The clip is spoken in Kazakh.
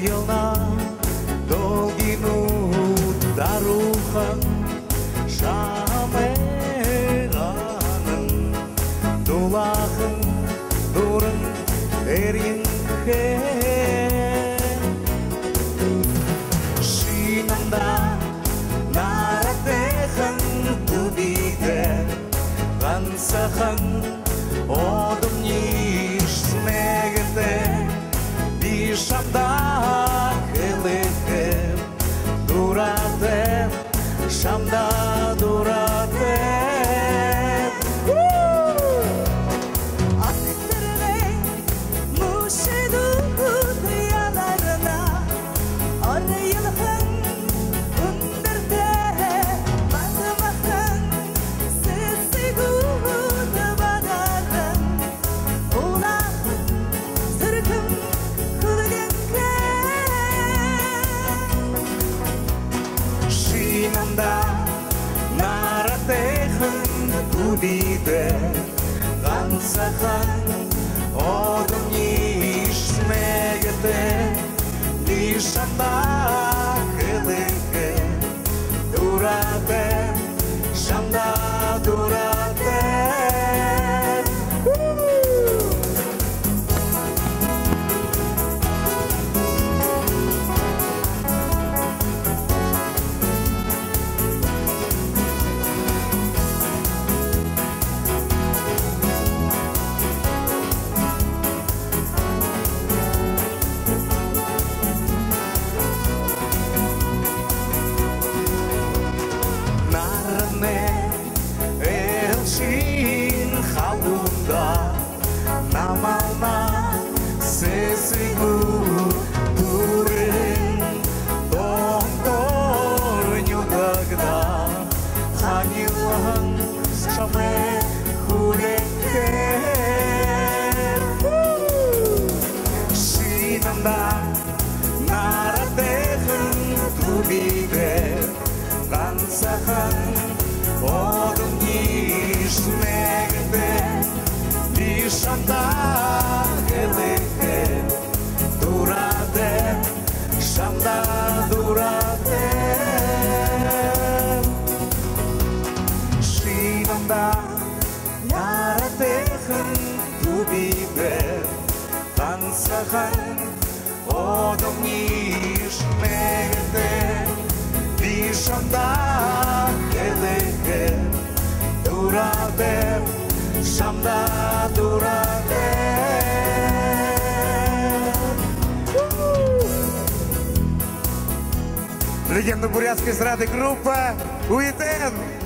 Елна долгину дарухан шамеранын дулахын дурын эринхен шинанда наратехан тубиде гансахан одым нишмегде бишамда кылыхем дуратем шамда дуратем Attırın muşedu yalarına arayılın ındırdı batmakın sesi gudu badarın ulahın sırkım kılgınken шинанда наратехан тубиде гансахан одым нишмегде бишамда кылыхем дуратем шамда дуратем Elşin halunda namalna sesigu durun doktor nyudagda hanilhan şame huleker шинанда наратехан тубиде гансахан одым нишмегде бишамда кылыхем дуратем шамда дуратем шинанда наратехан тубиде гансахан одым нишмегде бишамда кылыхем дуратем шамда дуратем. Легенда бурятской эстрады группа УИТН.